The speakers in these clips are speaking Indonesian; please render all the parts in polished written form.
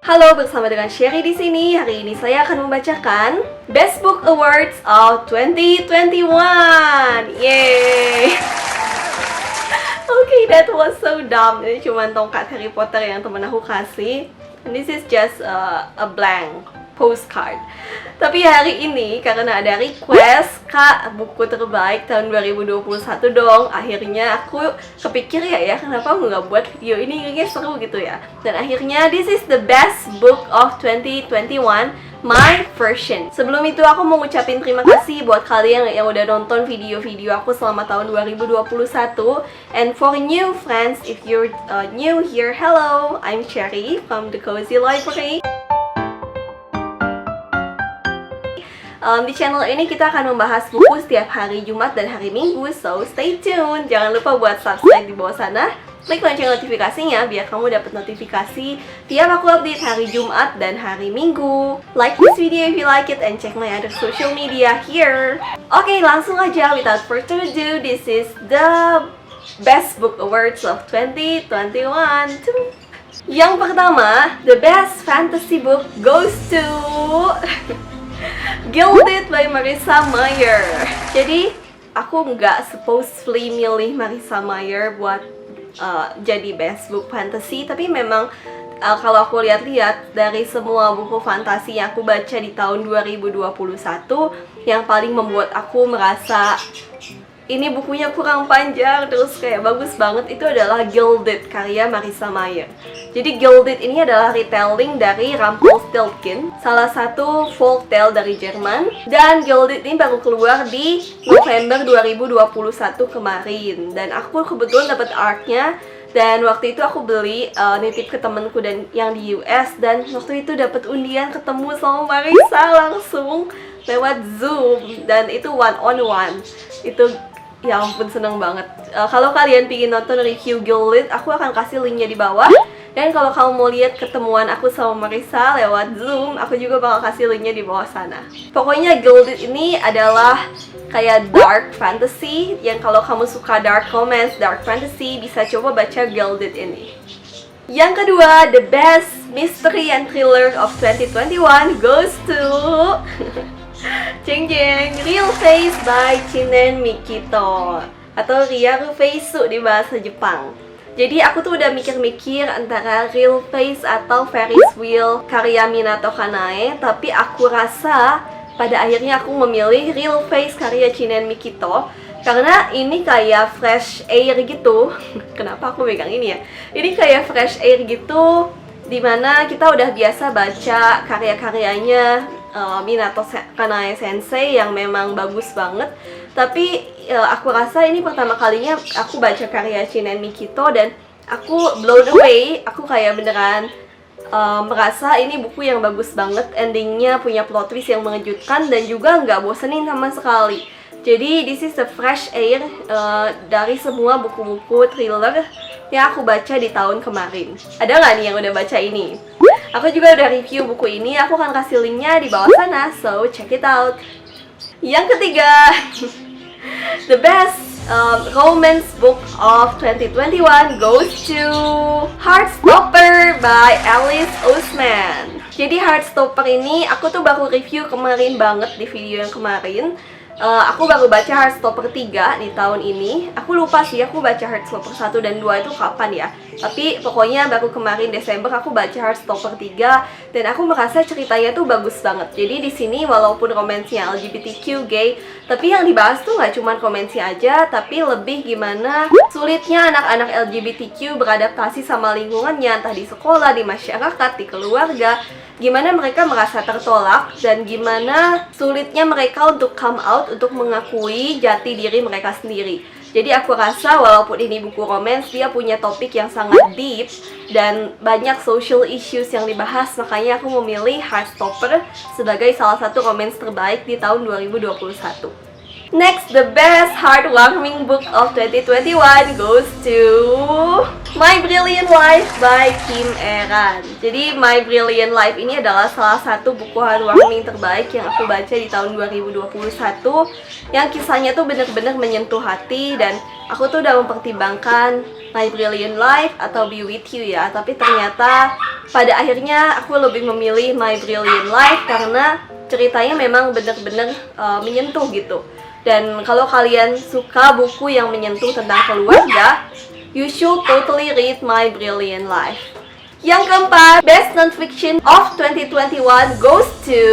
Halo, bersama dengan Sherry di sini. Hari ini saya akan membacakan Best Book Awards of 2021. Yay! Okay, that was so dumb. Ini cuma tongkat Harry Potter yang temen aku kasih. And this is just a blank postcard. Tapi hari ini karena ada request Kak buku terbaik tahun 2021 dong, akhirnya aku kepikir ya kenapa aku nggak buat video ini, kayaknya seru gitu ya. Dan akhirnya this is the best book of 2021, my version. Sebelum itu aku mau ngucapin terima kasih buat kalian yang udah nonton video-video aku selama tahun 2021. And for new friends, if you're new here, hello, I'm Cherry from the Cozy Library. Di channel ini kita akan membahas buku setiap hari Jumat dan hari Minggu, so stay tune. Jangan lupa buat subscribe di bawah sana, klik lonceng notifikasinya biar kamu dapat notifikasi tiap aku update hari Jumat dan hari Minggu. Like this video if you like it and check my other social media here. Oke, langsung aja, without further ado, this is the Best Book Awards of 2021. Yang pertama, the best fantasy book goes to Gilded by Marissa Meyer. Jadi aku nggak supposedly milih Marissa Meyer buat jadi best book fantasy, tapi memang kalau aku lihat-lihat dari semua buku fantasi yang aku baca di tahun 2021, yang paling membuat aku merasa ini bukunya kurang panjang terus kayak bagus banget itu adalah Gilded karya Marissa Meyer. Jadi Gilded ini adalah retelling dari Rumpelstiltskin, salah satu folktale dari Jerman. Dan Gilded ini baru keluar di November 2021 kemarin. Dan aku kebetulan dapat artnya. Dan waktu itu aku beli nitip ke temenku dan yang di US. Dan waktu itu dapat undian ketemu sama Marissa langsung lewat Zoom. Dan itu one on one. Itu ya ampun, seneng banget. Kalau kalian pingin nonton review Gilded, aku akan kasih linknya di bawah. Dan kalau kamu mau lihat ketemuan aku sama Marissa lewat Zoom, aku juga bakal kasih linknya di bawah sana. Pokoknya Gilded ini adalah kayak dark fantasy, yang kalau kamu suka dark romance, dark fantasy, bisa coba baca Gilded ini. Yang kedua, the best mystery and thriller of 2021 goes to Jeng Jeng, Real Face by Chinen Mikito, atau Ryaru Feisu di bahasa Jepang. Jadi aku tuh udah mikir-mikir antara Real Face atau Ferris Wheel karya Minato Kanae, tapi aku rasa pada akhirnya aku memilih Real Face karya Chinen Mikito karena ini kayak fresh air gitu. Kenapa aku pegang ini ya? Ini kayak fresh air gitu, dimana kita udah biasa baca karya-karyanya Minato Kanae Sensei yang memang bagus banget. Tapi aku rasa ini pertama kalinya aku baca karya Chinen Mikito dan aku blown away. Aku kayak beneran merasa ini buku yang bagus banget. Endingnya punya plot twist yang mengejutkan dan juga nggak bosenin sama sekali. Jadi this is the fresh air dari semua buku-buku thriller yang aku baca di tahun kemarin. Ada nggak nih yang udah baca ini? Aku juga udah review buku ini, aku akan kasih linknya di bawah sana, so check it out. Yang ketiga, the best romance book of 2021 goes to Heartstopper by Alice Oseman. Jadi Heartstopper ini aku tuh baru review kemarin banget di video yang kemarin. Aku baru baca Heartstopper 3 di tahun ini. Aku lupa sih aku baca Heartstopper 1 dan 2 itu kapan ya. Tapi pokoknya baru kemarin Desember aku baca Heartstopper 3 dan aku merasa ceritanya tuh bagus banget. Jadi di sini walaupun romansnya LGBTQ gay, tapi yang dibahas tuh nggak cuma romansi aja, tapi lebih gimana sulitnya anak-anak LGBTQ beradaptasi sama lingkungannya, entah di sekolah, di masyarakat, di keluarga. Gimana mereka merasa tertolak dan gimana sulitnya mereka untuk come out, untuk mengakui jati diri mereka sendiri. Jadi aku rasa walaupun ini buku romance, dia punya topik yang sangat deep dan banyak social issues yang dibahas. Makanya aku memilih Heartstopper sebagai salah satu romance terbaik di tahun 2021. Next, the best heartwarming book of 2021 goes to My Brilliant Life by Kim Eran. Jadi My Brilliant Life ini adalah salah satu buku heartwarming terbaik yang aku baca di tahun 2021, yang kisahnya tuh bener-bener menyentuh hati, dan aku tuh udah mempertimbangkan My Brilliant Life atau Be With You ya. Tapi ternyata pada akhirnya aku lebih memilih My Brilliant Life karena ceritanya memang bener-bener menyentuh gitu. Dan kalau kalian suka buku yang menyentuh tentang keluarga, you should totally read My Brilliant Life. Yang keempat, best non-fiction of 2021 goes to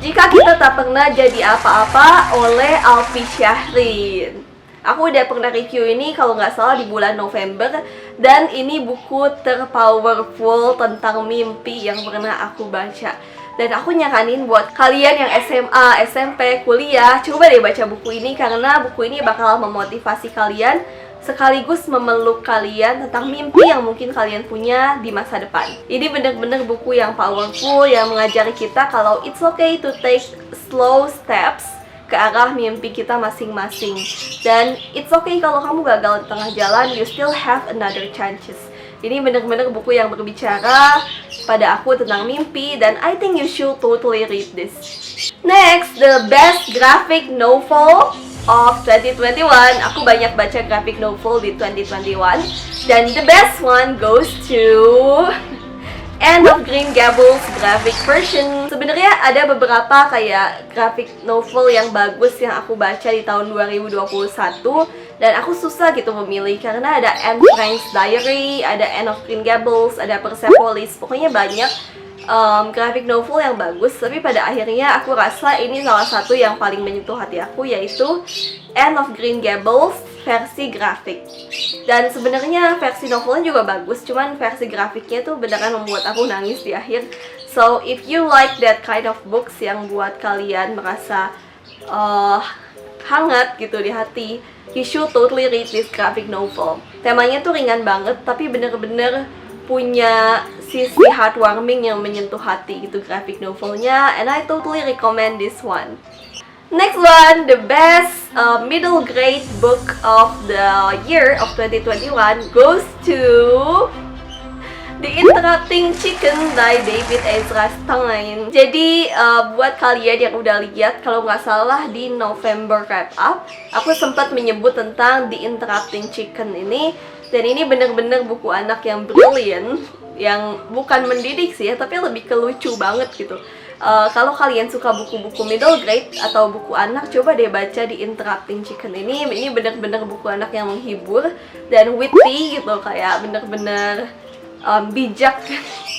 Jika Kita Tak Pernah Jadi Apa-Apa oleh Alfi Syahrin. Aku udah pernah review ini kalau nggak salah di bulan November, dan ini buku terpowerful tentang mimpi yang pernah aku baca. Dan aku nyaranin buat kalian yang SMA, SMP, kuliah, coba deh baca buku ini, karena buku ini bakal memotivasi kalian sekaligus memeluk kalian tentang mimpi yang mungkin kalian punya di masa depan. Ini bener-bener buku yang powerful yang mengajari kita kalau it's okay to take slow steps ke arah mimpi kita masing-masing. Dan it's okay kalau kamu gagal di tengah jalan, you still have another chances. Ini bener-bener buku yang berbicara pada aku tentang mimpi, dan I think you should totally read this. Next, the best graphic novel of 2021. Aku banyak baca graphic novel di 2021, dan the best one goes to Anne of Green Gables graphic version. Sebenarnya ada beberapa kayak graphic novel yang bagus yang aku baca di tahun 2021, dan aku susah gitu memilih karena ada Anne Frank's Diary, ada Anne of Green Gables, ada Persepolis. Pokoknya banyak graphic novel yang bagus, tapi pada akhirnya aku rasa ini salah satu yang paling menyentuh hati aku, yaitu Anne of Green Gables versi grafik. Dan sebenarnya versi novelnya juga bagus, cuman versi grafiknya tuh beneran membuat aku nangis di akhir. So if you like that kind of books yang buat kalian merasa hangat gitu di hati, you should totally read this graphic novel. Temanya tuh ringan banget, tapi bener-bener punya sisi heartwarming yang menyentuh hati gitu graphic novelnya, and I totally recommend this one. Next one, the best middle grade book of the year of 2021 goes to The Interrupting Chicken by David Ezra Stein. Jadi buat kalian yang udah lihat, kalau nggak salah di November wrap up, aku sempat menyebut tentang The Interrupting Chicken ini. Dan ini bener-bener buku anak yang brilliant, yang bukan mendidik sih ya, tapi lebih ke lucu banget gitu. Kalau kalian suka buku-buku middle grade atau buku anak, coba deh baca di Interrupting Chicken ini. Ini bener-bener buku anak yang menghibur dan witty gitu, kayak bener-bener bijak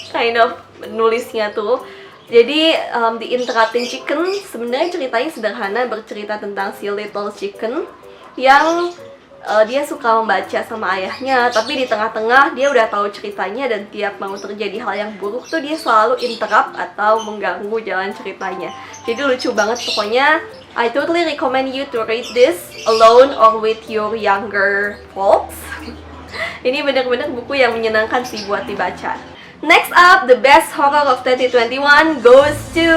kind of nulisnya tuh. Jadi di Interrupting Chicken sebenarnya ceritanya sederhana, bercerita tentang si little chicken yang dia suka membaca sama ayahnya, tapi di tengah-tengah dia udah tahu ceritanya, dan tiap mau terjadi hal yang buruk tuh dia selalu interrupt atau mengganggu jalan ceritanya. Jadi lucu banget pokoknya. I totally recommend you to read this alone or with your younger folks. Ini bener-bener buku yang menyenangkan sih buat dibaca. Next up, the best horror of 2021 goes to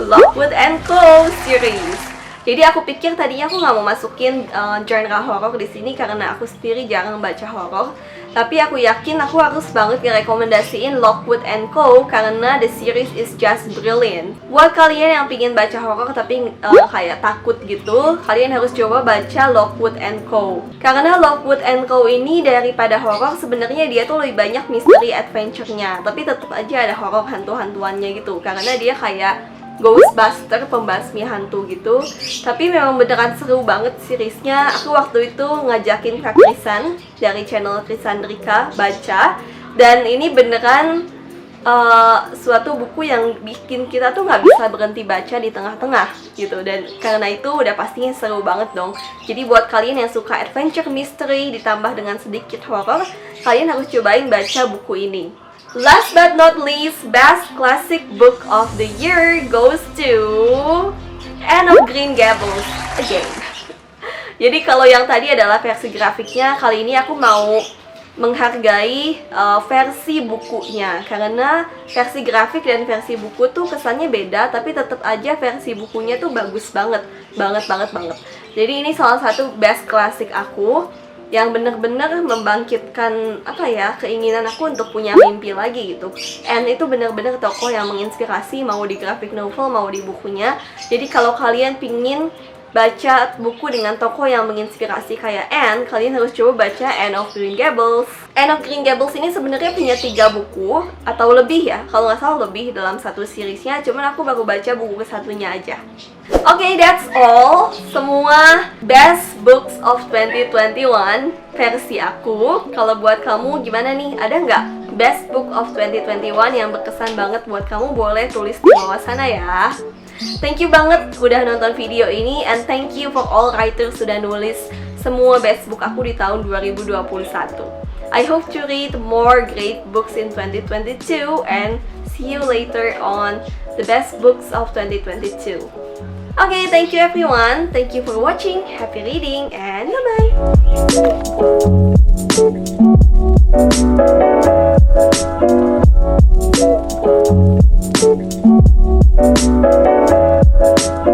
Lockwood & Co series. Jadi aku pikir tadinya aku nggak mau masukin genre horor di sini karena aku sendiri jarang baca horor. Tapi aku yakin aku harus banget ngerekomendasiin Lockwood & Co karena the series is just brilliant. Buat kalian yang pingin baca horor tapi kayak takut gitu, kalian harus coba baca Lockwood & Co. Karena Lockwood & Co ini daripada horor, sebenarnya dia tuh lebih banyak misteri adventure-nya, tapi tetap aja ada horor hantu-hantuannya gitu. Karena dia kayak Ghostbuster, pembasmi hantu gitu. Tapi memang beneran seru banget seriesnya. Aku waktu itu ngajakin Kak Krisan dari channel Krisandrika baca, dan ini beneran suatu buku yang bikin kita tuh nggak bisa berhenti baca di tengah-tengah gitu. Dan karena itu udah pastinya seru banget dong. Jadi buat kalian yang suka adventure mystery ditambah dengan sedikit horror, kalian harus cobain baca buku ini. Last but not least, best classic book of the year goes to Anne of Green Gables again. Jadi kalau yang tadi adalah versi grafiknya, kali ini aku mau menghargai versi bukunya, karena versi grafik dan versi buku tuh kesannya beda, tapi tetap aja versi bukunya tuh bagus banget. Jadi ini salah satu best klasik aku yang bener-bener membangkitkan keinginan aku untuk punya mimpi lagi gitu. And itu bener-bener tokoh yang menginspirasi, mau di graphic novel mau di bukunya. Jadi kalau kalian pingin baca buku dengan tokoh yang menginspirasi kayak Anne, kalian harus coba baca Anne of Green Gables. Anne of Green Gables ini sebenarnya punya 3 buku atau lebih ya, kalau nggak salah lebih dalam satu seriesnya, cuman aku baru baca buku ke-1-nya aja. Oke, that's all. Semua best books of 2021 versi aku. Kalau buat kamu gimana nih? Ada nggak best book of 2021 yang berkesan banget buat kamu? Boleh tulis di bawah sana ya. Thank you banget udah nonton video ini, and thank you for all writers sudah nulis semua best book aku di tahun 2021. I hope to read more great books in 2022 and see you later on the best books of 2022. Okay, thank you everyone. Thank you for watching. Happy reading and bye-bye.